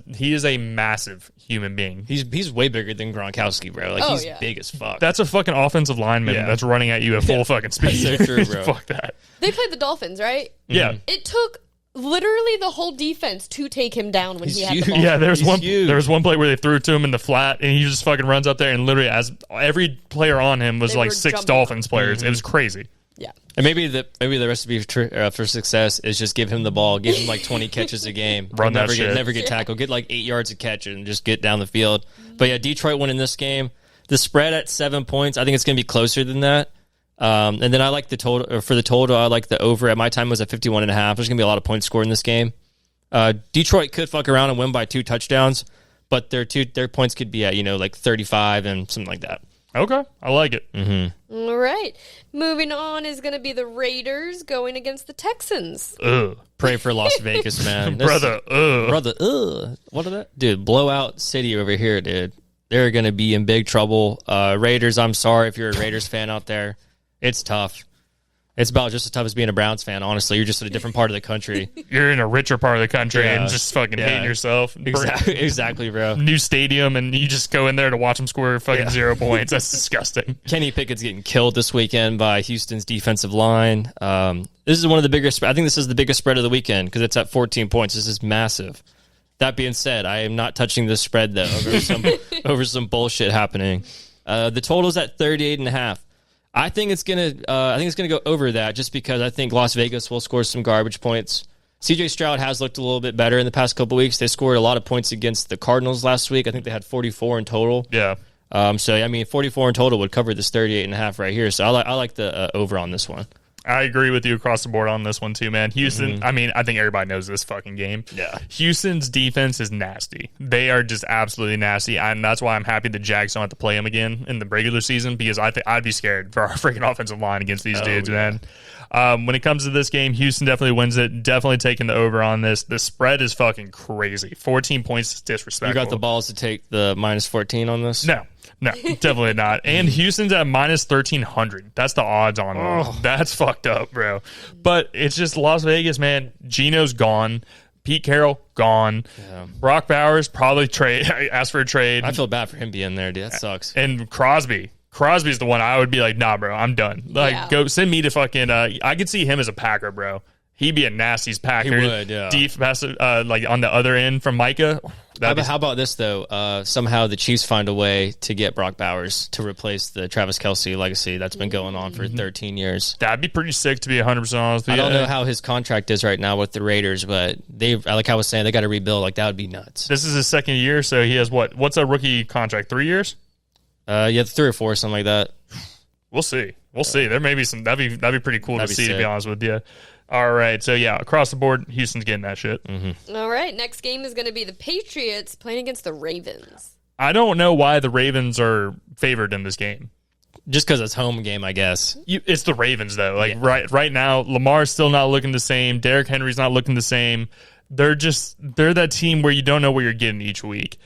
He is a massive human being. He's way bigger than Gronkowski, bro. He's big as fuck. That's a fucking offensive lineman that's running at you at full fucking speed. That's so true, bro. Fuck that. They played the Dolphins, right? Yeah. It took literally the whole defense to take him down when he had the ball. Yeah, there was one play where they threw it to him in the flat, and he just fucking runs up there, and literally, as every player on him was like 6 Dolphins players. It was crazy. Yeah. And maybe the recipe for success is just give him the ball, give him like 20 catches a game, never get tackled, get like 8 yards a catch, and just get down the field. But yeah, Detroit winning this game. The spread at 7 points, I think it's going to be closer than that. And then I like the total. Or for the total, I like the over. At my time, was at 51.5. There's going to be a lot of points scored in this game. Detroit could fuck around and win by 2 touchdowns, but their points could be at like 35 and something like that. Okay, I like it. Mm-hmm. All right. Moving on is going to be the Raiders going against the Texans. Ugh. Pray for Las Vegas, man. Brother, What are that? Dude, blowout city over here, dude. They're going to be in big trouble. Raiders, I'm sorry if you're a Raiders fan out there. It's tough. It's about just as tough as being a Browns fan, honestly. You're just in a different part of the country. You're in a richer part of the country and just fucking hating yourself. Exactly, bro. New stadium, and you just go in there to watch them score fucking 0 points. That's disgusting. Kenny Pickett's getting killed this weekend by Houston's defensive line. This is one of the biggest. I think this is the biggest spread of the weekend because it's at 14 points. This is massive. That being said, I am not touching this spread, though, over some bullshit happening. The total's at 38.5. I think it's gonna go over that just because I think Las Vegas will score some garbage points. CJ Stroud has looked a little bit better in the past couple weeks. They scored a lot of points against the Cardinals last week. I think they had 44 in total. Yeah. 44 in total would cover this 38.5 right here. So I like the over on this one. I agree with you across the board on this one too, man. Houston, I think everybody knows this fucking game. Yeah. Houston's defense is nasty. They are just absolutely nasty, and that's why I'm happy the Jags don't have to play them again in the regular season because I'd be scared for our freaking offensive line against these dudes, man. When it comes to this game, Houston definitely wins it. Definitely taking the over on this. The spread is fucking crazy. 14 points is disrespectful. You got the balls to take the minus 14 on this? No, definitely not. And Houston's at minus 1,300. That's the odds on them. Oh. That's fucked up, bro. But it's just Las Vegas, man. Gino's gone. Pete Carroll, gone. Yeah. Brock Bowers, probably asked for a trade. I feel bad for him being there, dude. That sucks. And Crosby's the one I would be like, nah, bro, I'm done. Go send me to fucking. I could see him as a Packer, bro. He'd be a nasty's Packer. He would, yeah. Deep, on the other end from Micah. How about this, though? Somehow the Chiefs find a way to get Brock Bowers to replace the Travis Kelce legacy that's been going on for 13 years. That'd be pretty sick, to be 100% honest with you. I don't know how his contract is right now with the Raiders, but like I was saying, they got to rebuild. Like, that would be nuts. This is his second year, so he has what's a rookie contract, 3 years? 3 or 4, something like that. We'll see. There may be some. That'd be pretty cool to see, to be honest with you. All right, so yeah, across the board, Houston's getting that shit. Mm-hmm. All right, next game is going to be the Patriots playing against the Ravens. I don't know why the Ravens are favored in this game. Just because it's home game, I guess. It's the Ravens, though. Right now, Lamar's still not looking the same. Derrick Henry's not looking the same. They're that team where you don't know what you're getting each week.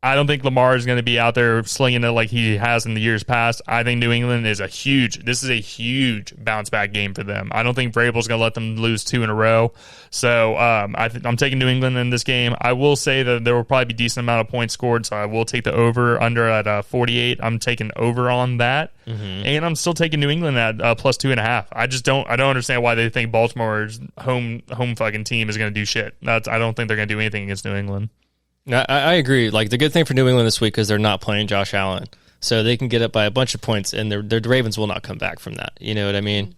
I don't think Lamar is going to be out there slinging it like he has in the years past. I think New England is a huge bounce back game for them. I don't think Vrabel's going to let them lose 2 in a row. So I'm taking New England in this game. I will say that there will probably be a decent amount of points scored, so I will take the over under at 48. I'm taking over on that, and I'm still taking New England at plus 2.5. I don't understand why they think Baltimore's home fucking team is going to do shit. I don't think they're going to do anything against New England. I agree. Like, the good thing for New England this week is they're not playing Josh Allen, so they can get up by a bunch of points, and the Ravens will not come back from that. You know what I mean?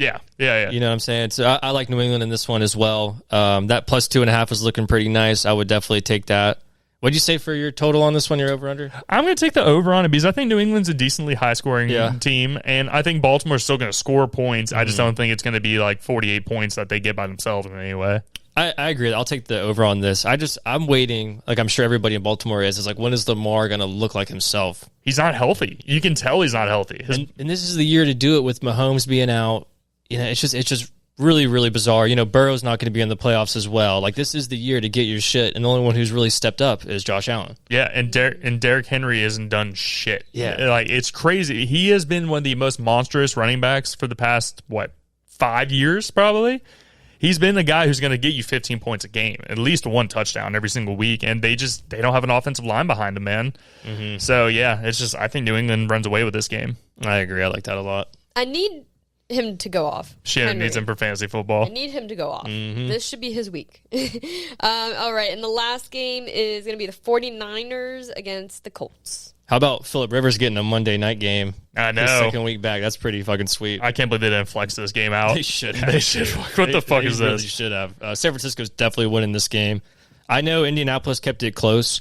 Yeah. You know what I'm saying? So I like New England in this one as well. That plus 2.5 is looking pretty nice. I would definitely take that. What'd you say for your total on this one, your over-under? I'm going to take the over on it because I think New England's a decently high-scoring team, and I think Baltimore's still going to score points. I just don't think it's going to be like 48 points that they get by themselves in any way. I agree. I'll take the over on this. I'm waiting, like I'm sure everybody in Baltimore is like, when is Lamar going to look like himself? He's not healthy. You can tell he's not healthy. And this is the year to do it with Mahomes being out. You know, it's just really, really bizarre. You know, Burrow's not going to be in the playoffs as well. Like, this is the year to get your shit, and the only one who's really stepped up is Josh Allen. Yeah, and Derrick Henry hasn't done shit. Yeah. Like, it's crazy. He has been one of the most monstrous running backs for the past, 5 years, probably? He's been the guy who's going to get you 15 points a game, at least one touchdown every single week, and they don't have an offensive line behind them, man. Mm-hmm. So, yeah, I think New England runs away with this game. I agree. I like that a lot. I need him to go off. Shannon needs him for fantasy football. I need him to go off. Mm-hmm. This should be his week. All right, and the last game is going to be the 49ers against the Colts. How about Phillip Rivers getting a Monday night game? I know. His second week back. That's pretty fucking sweet. I can't believe they didn't flex this game out. They should have. What the fuck is this? They really should have. San Francisco's definitely winning this game. I know Indianapolis kept it close,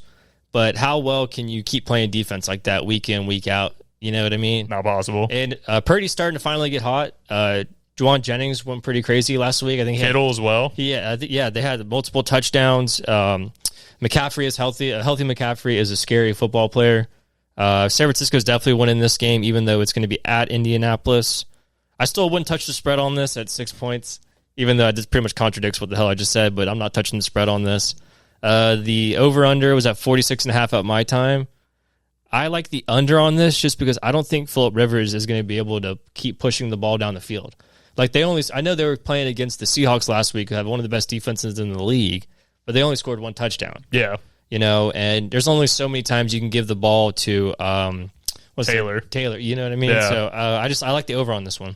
but how well can you keep playing defense like that week in, week out? You know what I mean? Not possible. And Purdy's starting to finally get hot. Juwan Jennings went pretty crazy last week. I think Kittle as well. Yeah, they had multiple touchdowns. McCaffrey is healthy. A healthy McCaffrey is a scary football player. San Francisco's definitely winning this game, even though it's going to be at Indianapolis. I still wouldn't touch the spread on this at 6 points, even though this pretty much contradicts what the hell I just said, but I'm not touching the spread on this. The over-under was at 46.5 at my time. I like the under on this just because I don't think Phillip Rivers is going to be able to keep pushing the ball down the field. Like I know they were playing against the Seahawks last week, who have one of the best defenses in the league, but they only scored one touchdown. Yeah. You know, and there's only so many times you can give the ball to Taylor. You know what I mean? Yeah. So I like the over on this one.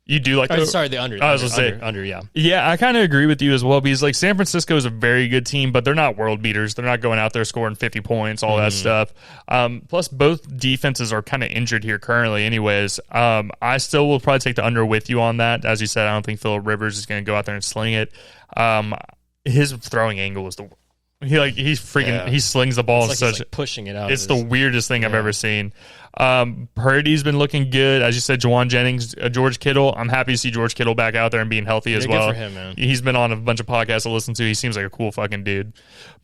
You do like the under. I was going to say under, yeah. Yeah, I kind of agree with you as well because, like, San Francisco is a very good team, but they're not world beaters. They're not going out there scoring 50 points, all that stuff. Plus, both defenses are kind of injured here currently anyways. I still will probably take the under with you on that. As you said, I don't think Phillip Rivers is going to go out there and sling it. His throwing angle is he slings the ball it's like he's pushing it out. It's the weirdest thing I've ever seen. Purdy's been looking good. As you said, Juwan Jennings, George Kittle. I'm happy to see George Kittle back out there and being healthy as well. Good for him, man. He's been on a bunch of podcasts to listen to. He seems like a cool fucking dude.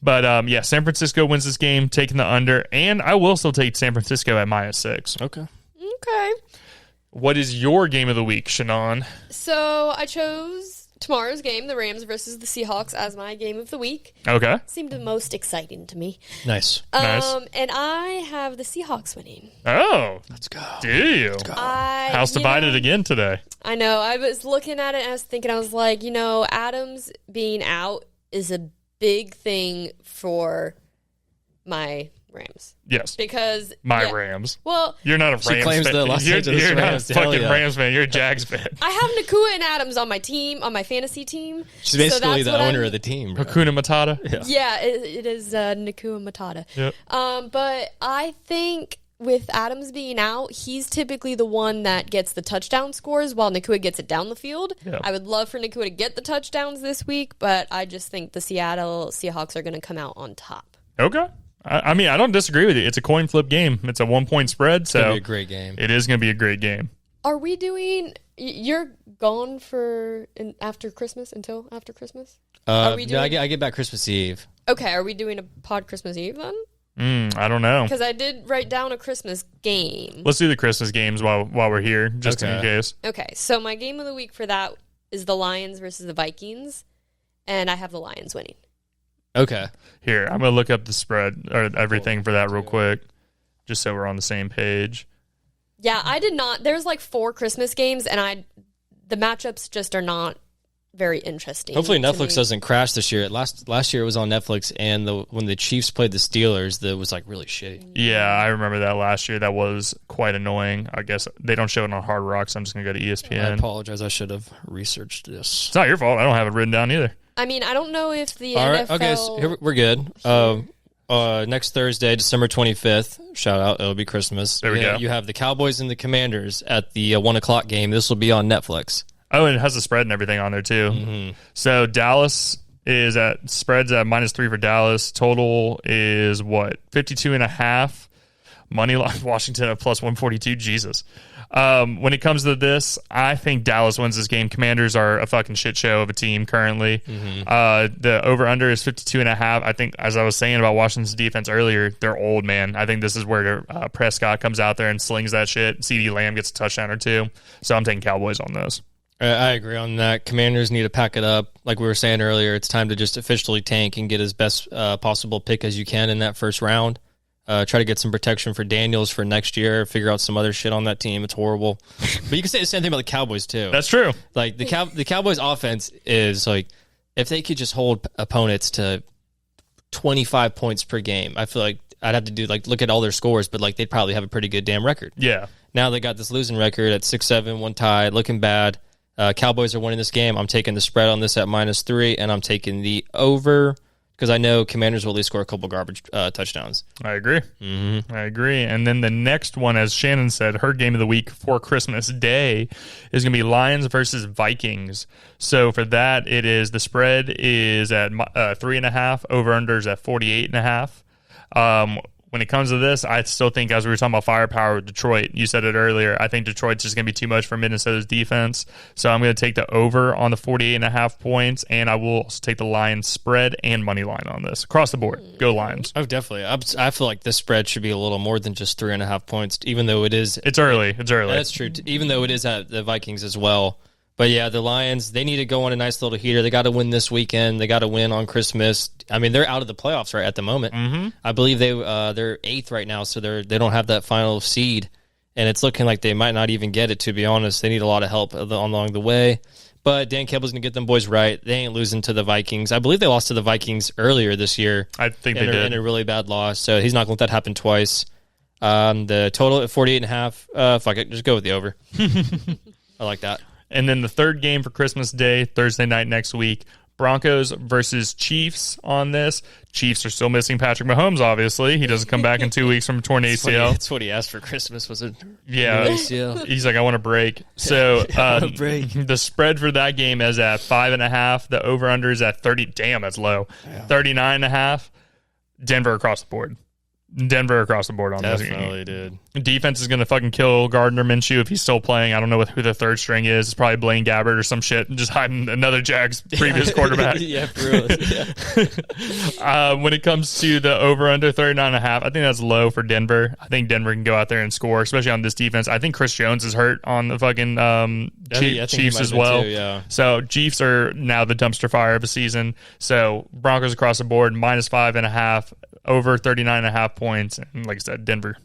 But San Francisco wins this game, taking the under, and I will still take San Francisco at -6. Okay. What is your game of the week, Shannon? So I chose tomorrow's game, the Rams versus the Seahawks, as my game of the week. Okay. Seemed the most exciting to me. Nice. And I have the Seahawks winning. Oh. Let's go. Do you? Let's go. House divided again today. I know. I was looking at it and I was thinking, I was like, Adams being out is a big thing for my Rams. Yes. Because Rams. Well, you're not a Rams fan. She claims the Los Angeles You're not a Rams. fucking Rams fan. You're a Jags fan. I have Nakua and Adams on my team, on my fantasy team. She's basically the owner of the team. Bro. Hakuna Matata. Yeah, it is Nakua Matata. Yep. But I think with Adams being out, he's typically the one that gets the touchdown scores while Nakua gets it down the field. Yep. I would love for Nakua to get the touchdowns this week, but I just think the Seattle Seahawks are going to come out on top. Okay. I mean, I don't disagree with you. It's a coin flip game. It's a 1-point spread, so it's going to be a great game. It is going to be a great game. Are we doing? You're gone for after Christmas until after Christmas? Are we doing? No, I get back Christmas Eve. Okay, are we doing a pod Christmas Eve then? I don't know. Because I did write down a Christmas game. Let's do the Christmas games while we're here, just in case. Okay, so my game of the week for that is the Lions versus the Vikings, and I have the Lions winning. Okay. Here, I'm going to look up the spread or everything for that real quick, just so we're on the same page. Yeah, I did not. There's like 4 Christmas games, and the matchups just are not very interesting. Hopefully Netflix doesn't crash this year. Last year it was on Netflix, and when the Chiefs played the Steelers, that was like really shitty. Yeah, I remember that last year. That was quite annoying. I guess they don't show it on Hard Rock, so I'm just going to go to ESPN. I apologize. I should have researched this. It's not your fault. I don't have it written down either. I mean, I don't know if the All NFL... right, okay, so here, we're good. Next Thursday, December 25th, shout out, it'll be Christmas. There we go. You have the Cowboys and the Commanders at the 1 o'clock game. This will be on Netflix. Oh, and it has the spread and everything on there too. Mm-hmm. So Dallas is at spreads at -3 for Dallas. Total is what, 52.5. Money line Washington at +142. Jesus. When it comes to this, I think Dallas wins this game. Commanders are a fucking shit show of a team currently. The over-under is 52.5. I think, as I was saying about Washington's defense earlier, they're old, man. I think this is where Prescott comes out there and slings that shit. CeeDee Lamb gets a touchdown or two. So I'm taking Cowboys on those. I agree on that. Commanders need to pack it up. Like we were saying earlier, it's time to just officially tank and get as best possible pick as you can in that first round. Try to get some protection for Daniels for next year. Figure out some other shit on that team. It's horrible. But you can say the same thing about the Cowboys too. That's true. Like the Cowboys offense is like, if they could just hold opponents to 25 points per game, I feel like I'd have to do like look at all their scores, but like they'd probably have a pretty good damn record. Yeah. Now they got this losing record at 6-7, one tie, looking bad. Cowboys are winning this game. I'm taking the spread on this at -3, and I'm taking the over. Because I know Commanders will at least score a couple garbage touchdowns. I agree. I agree. And then the next one, as Shannon said, her game of the week for Christmas Day is going to be Lions versus Vikings. So for that, it is the spread is at 3.5. Over-unders at 48.5. When it comes to this, I still think, as we were talking about firepower with Detroit, you said it earlier, I think Detroit's just going to be too much for Minnesota's defense. So I'm going to take the over on the 48.5 points, and I will also take the Lions spread and money line on this. Across the board. Go Lions. Oh, definitely. I feel like this spread should be a little more than just 3.5 points, even though it is. It's early. It's early. That's true. Even though it is at the Vikings as well. But yeah, the Lions, they need to go on a nice little heater. They got to win this weekend. They got to win on Christmas. I mean, they're out of the playoffs right at the moment. I believe they're 8th right now, so they don't have that final seed, and it's looking like they might not even get it. To be honest, they need a lot of help along the way. But Dan Campbell's gonna get them boys right. They ain't losing to the Vikings. I believe they lost to the Vikings earlier this year. I think they did in a really bad loss. So he's not gonna let that happen twice. The total at 48.5. Fuck it, just go with the over. I like that. And then the third game for Christmas Day, Thursday night next week, Broncos versus Chiefs on this. Chiefs are still missing Patrick Mahomes, obviously. He doesn't come back in 2 weeks from torn ACL. That's what he asked for Christmas, was it? Yeah. ACL. He's like, I want a break. So the spread for that game is at 5.5. The over-under is at 30. Damn, that's low. 39.5. Denver across the board. Denver across the board on this. Definitely did. Defense is going to fucking kill Gardner Minshew if he's still playing. I don't know who the third string is. It's probably Blaine Gabbert or some shit, and just hiding another Jags previous quarterback. Yeah, for real. Yeah. When it comes to the over-under 39.5, I think that's low for Denver. I think Denver can go out there and score, especially on this defense. I think Chris Jones is hurt on the fucking Chiefs as well. Too, yeah. So Chiefs are now the dumpster fire of a season. So Broncos across the board, -5.5. Over 39.5 points, and like I said, Denver.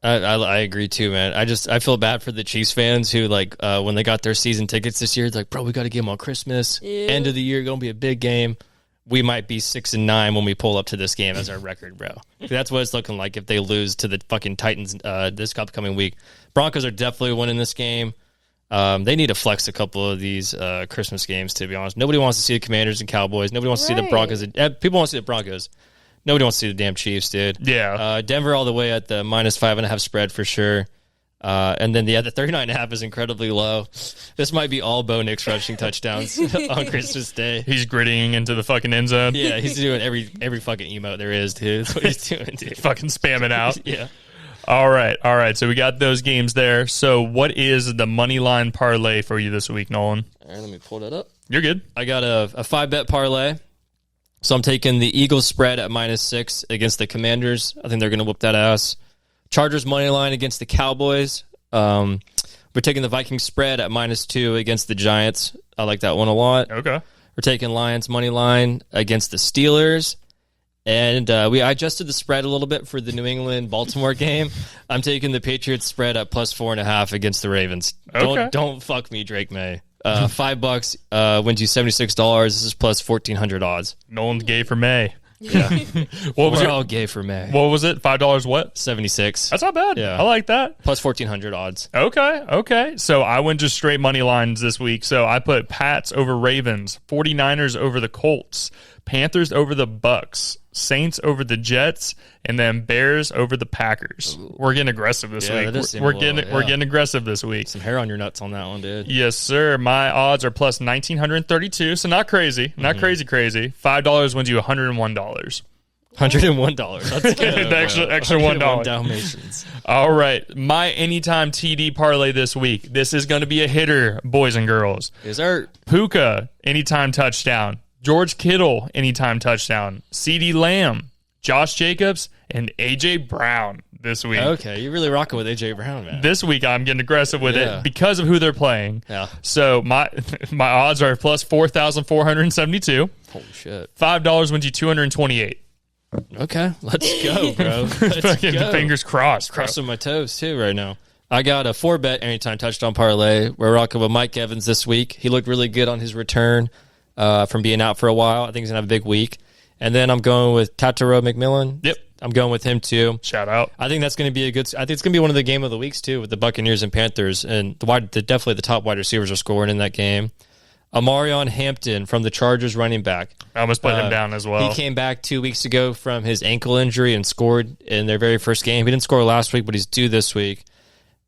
I agree too, man. I feel bad for the Chiefs fans who like when they got their season tickets this year, it's like, bro, we got to get them on Christmas. Yeah. End of the year, gonna be a big game. We might be 6-9 when we pull up to this game as our record, bro. That's what it's looking like if they lose to the fucking Titans this upcoming week. Broncos are definitely winning this game. They need to flex a couple of these Christmas games, to be honest. Nobody wants to see the Commanders and Cowboys. Nobody wants to see the Broncos. People want to see the Broncos. Nobody wants to see the damn Chiefs, dude. Yeah. Denver all the way at the -5.5 spread for sure. And then the 39.5 is incredibly low. This might be all Bo Nix rushing touchdowns on Christmas Day. He's gritting into the fucking end zone. Yeah, he's doing every fucking emote there is, dude. That's what he's doing, dude. Fucking spamming out. Yeah. All right. So we got those games there. So what is the money line parlay for you this week, Nolan? All right, let me pull that up. You're good. I got a 5-bet parlay. So I'm taking the Eagles spread at -6 against the Commanders. I think they're going to whoop that ass. Chargers money line against the Cowboys. We're taking the Vikings spread at -2 against the Giants. I like that one a lot. Okay. We're taking Lions money line against the Steelers. And I adjusted the spread a little bit for the New England-Baltimore game. I'm taking the Patriots spread at +4.5 against the Ravens. Okay. Don't fuck me, Drake May. $5 wins you $76. This is plus 1,400 odds. Nolan's gay for May. Yeah. What was We're it? all gay for May. What was it? $5 what? 76. That's not bad. Yeah. I like that. Plus 1,400 odds. Okay. So I went just straight money lines this week. So I put Pats over Ravens, 49ers over the Colts, Panthers over the Bucks, Saints over the Jets, and then Bears over the Packers. We're getting aggressive this week. We're getting aggressive this week. Some hair on your nuts on that one, dude. Yes, sir. My odds are plus 1,932, so not crazy. Not crazy. $5 wins you $101. $101. That's good. extra $1. Dalmatians. All right. My anytime TD parlay this week. This is going to be a hitter, boys and girls. Yes, sir. Puka, anytime touchdown. George Kittle, anytime touchdown. CeeDee Lamb, Josh Jacobs, and A.J. Brown this week. Okay, you're really rocking with A.J. Brown, man. This week I'm getting aggressive with it because of who they're playing. Yeah. So my odds are plus 4,472. Holy shit. $5 wins you 228. Okay, let's go, bro. Let's Fucking go. fingers crossed, bro. Crossing my toes, too, right now. I got a 4-bet anytime touchdown parlay. We're rocking with Mike Evans this week. He looked really good on his return from being out for a while. I think he's going to have a big week. And then I'm going with Tataro McMillan. Yep. I'm going with him, too. Shout out. I think that's going to be I think it's going to be one of the game of the weeks, too, with the Buccaneers and Panthers. And definitely the top wide receivers are scoring in that game. Amarion Hampton from the Chargers running back. I almost put him down as well. He came back 2 weeks ago from his ankle injury and scored in their very first game. He didn't score last week, but he's due this week.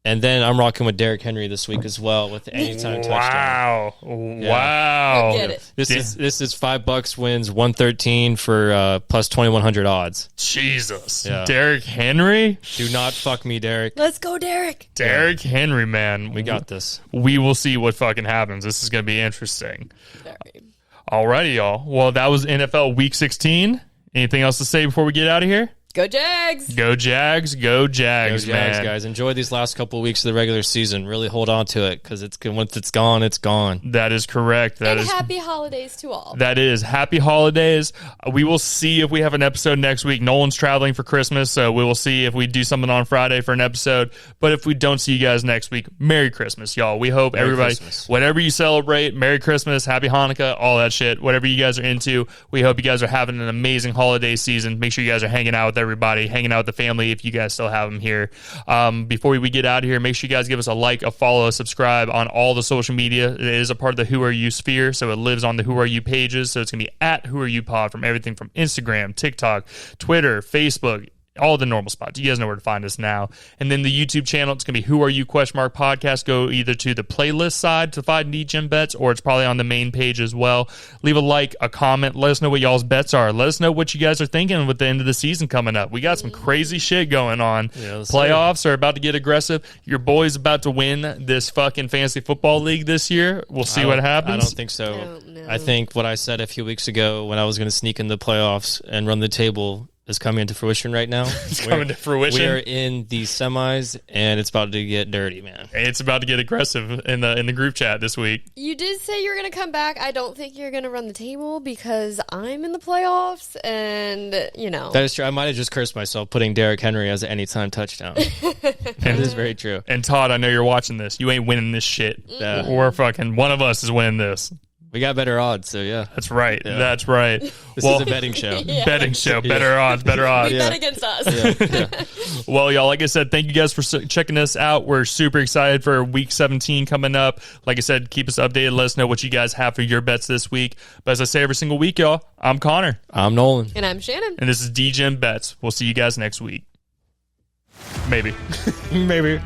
And then I'm rocking with Derrick Henry this week as well with the anytime touchdown. Wow. Get it. This is $5 wins 113 for plus 2,100 odds. Jesus. Yeah. Derrick Henry? Do not fuck me, Derrick. Let's go, Derek. Derrick Henry, man. We got this. We will see what fucking happens. This is going to be interesting. Very. Alrighty, y'all. Well, that was NFL Week 16. Anything else to say before we get out of here? Go Jags. Go Jags. Go Jags, Go man. Jags, guys. Enjoy these last couple of weeks of the regular season. Really hold on to it because once it's gone, it's gone. That is correct. And happy holidays to all. That is. Happy holidays. We will see if we have an episode next week. Nolan's traveling for Christmas, so we will see if we do something on Friday for an episode. But if we don't see you guys next week, Merry Christmas, y'all. We hope everybody, whatever you celebrate, Merry Christmas, Happy Hanukkah, all that shit, whatever you guys are into, we hope you guys are having an amazing holiday season. Make sure you guys are hanging out with everybody, hanging out with the family if you guys still have them here. Before we get out of here, make sure you guys give us a like, a follow, a subscribe on all the social media. It is a part of the Who Are You sphere, so it lives on the Who Are You pages. So it's going to be at Who Are You Pod from everything from Instagram, TikTok, Twitter, Facebook, all the normal spots. You guys know where to find us now. And then the YouTube channel, it's going to be Who Are You Podcast. Go either to the playlist side to find Degen Bets, or it's probably on the main page as well. Leave a like, a comment. Let us know what y'all's bets are. Let us know what you guys are thinking with the end of the season coming up. We got some crazy shit going on. Playoffs are about to get aggressive. Your boy's about to win this fucking fantasy football league this year. We'll see what happens. I don't think so. I think what I said a few weeks ago when I was going to sneak in the playoffs and run the table is coming into fruition right now. It's coming to fruition. We are in the semis, and it's about to get dirty, man. It's about to get aggressive in the group chat this week. You did say you were going to come back. I don't think you're going to run the table because I'm in the playoffs, and, you know. That is true. I might have just cursed myself putting Derrick Henry as an anytime touchdown. That is very true. And Todd, I know you're watching this. You ain't winning this shit. We're fucking, one of us is winning this. We got better odds, so yeah. That's right. Yeah. That's right. This is a betting show. Yeah. Betting show. Better odds. Better odds. You bet against us. Well, y'all, like I said, thank you guys for checking us out. We're super excited for Week 17 coming up. Like I said, keep us updated. Let us know what you guys have for your bets this week. But as I say every single week, y'all, I'm Connor. I'm Nolan. And I'm Shannon. And this is Degen Bets. We'll see you guys next week. Maybe. Maybe.